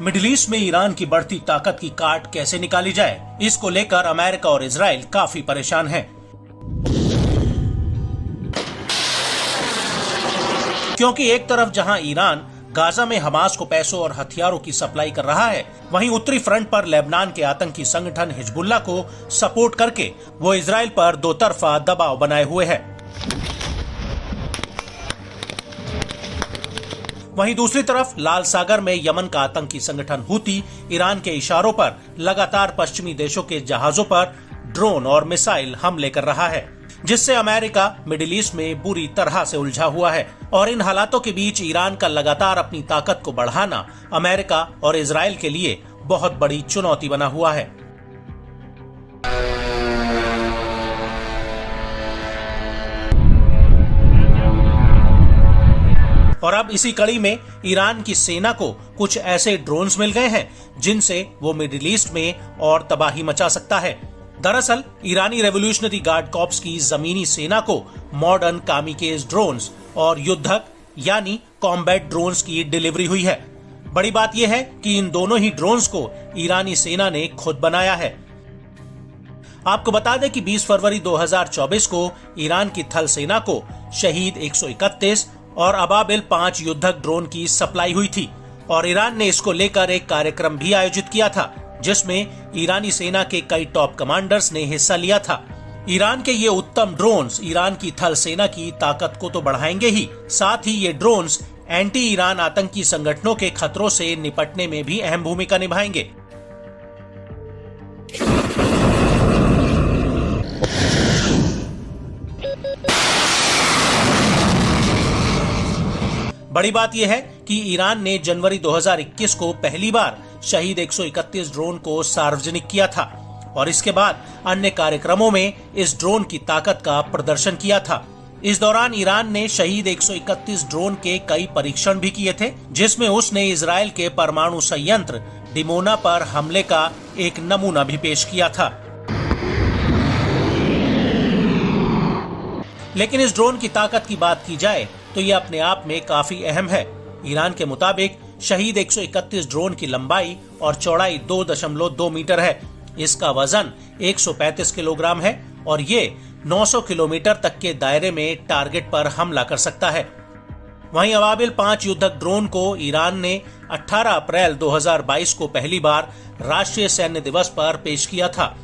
Middle east में Iran की बढ़ती ताकत की काट कैसे निकाली जाए, इसको लेकर अमेरिका और इजराइल काफी परेशान हैं। क्योंकि एक तरफ जहां ईरान गाजा में हमास को पैसों और हथियारों की सप्लाई कर रहा है, वहीं उत्तरी फ्रंट पर लेबनान के आतंकी संगठन हिजबुल्लाह को सपोर्ट करके वो इजराइल पर दो तरफा दबाव बनाए हुए है। वहीं दूसरी तरफ लाल सागर में यमन का आतंकी संगठन हूती ईरान के इशारों पर लगातार पश्चिमी देशों के जहाजों पर ड्रोन और मिसाइल हमले कर रहा है, जिससे अमेरिका मिडिल ईस्ट में बुरी तरह से उलझा हुआ है। और इन हालातों के बीच ईरान का लगातार अपनी ताकत को बढ़ाना अमेरिका और इजराइल के लिए बहुत बड़ी चुनौती बना हुआ है। और अब इसी कड़ी में ईरान की सेना को कुछ ऐसे ड्रोन्स मिल गए हैं जिनसे वो मिडिल ईस्ट में और तबाही मचा सकता है। दरअसल ईरानी रेवोल्यूशनरी गार्ड कॉर्प्स की जमीनी सेना को मॉडर्न कामिकेज ड्रोन्स और युद्धक यानी कॉम्बैट ड्रोन्स की डिलीवरी हुई है। बड़ी बात यह है कि इन दोनों ही ड्रोन्स को ईरानी सेना ने खुद बनाया है। आपको बता दें कि 20 फरवरी 2024 को ईरान की थल सेना को शहीद 131 और अबाबिल 5 युद्धक ड्रोन की सप्लाई हुई थी और ईरान ने इसको लेकर एक कार्यक्रम भी आयोजित किया था, जिसमें ईरानी सेना के कई टॉप कमांडर्स ने हिस्सा लिया था। ईरान के ये उत्तम ड्रोन्स ईरान की थल सेना की ताकत को तो बढ़ाएंगे ही, साथ ही ये ड्रोन्स एंटी ईरान आतंकी संगठनों के खतरों से निपटने में भी अहम भूमिका निभाएंगे। बड़ी बात यह है कि ईरान ने जनवरी 2021 को पहली बार शहीद 131 ड्रोन को सार्वजनिक किया था और इसके बाद अन्य कार्यक्रमों में इस ड्रोन की ताकत का प्रदर्शन किया था। इस दौरान ईरान ने शहीद 131 ड्रोन के कई परीक्षण भी किए थे, जिसमें उसने इजराइल के परमाणु संयंत्र डिमोना पर हमले का एक नमूना भी पेश किया था। लेकिन इस ड्रोन की ताकत की बात की जाए तो ये अपने आप में काफी अहम है। ईरान के मुताबिक शहीद 131 ड्रोन की लंबाई और चौड़ाई 2.2 मीटर है। इसका वजन 135 किलोग्राम है और ये 900 किलोमीटर तक के दायरे में टारगेट पर हमला कर सकता है। वहीं अबाबिल 5 युद्धक ड्रोन को ईरान ने 18 अप्रैल 2022 को पहली बार राष्ट्रीय सैन्य दिवस पर पेश किया था।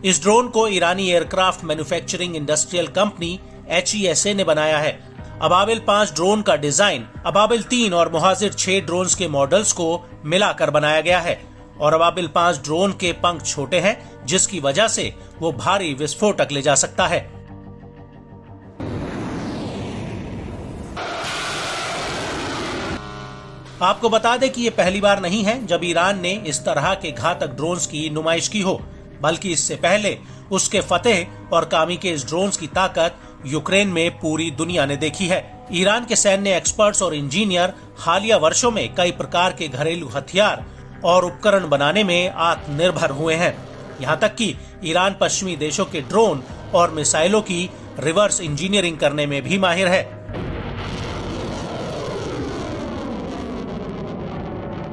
इस ड्रोन को ईरानी aircraft manufacturing industrial company HESA ने बनाया है। अबाबिल 5 ड्रोन का डिजाइन अबाबिल 3 और मुहाजिर 6 ड्रोन्स के मॉडल्स को मिलाकर बनाया गया है और अबाबिल 5 ड्रोन के पंख छोटे हैं, जिसकी वजह से वो भारी विस्फोटक ले जा सकता है। आपको बता दें कि ये पहली बार नहीं है जब ईरान ने इस तरह के घातक ड्रोन्स की नुमाइश की हो, बल्कि इससे पहले उसके फतेह और कामिकेज ड्रोन्स की ताकत यूक्रेन में पूरी दुनिया ने देखी है। ईरान के सैन्य एक्सपर्ट्स और इंजीनियर हालिया वर्षों में कई प्रकार के घरेलू हथियार और उपकरण बनाने में आत्मनिर्भर हुए हैं। यहाँ तक कि ईरान पश्चिमी देशों के ड्रोन और मिसाइलों की रिवर्स इंजीनियरिंग करने में भी माहिर है।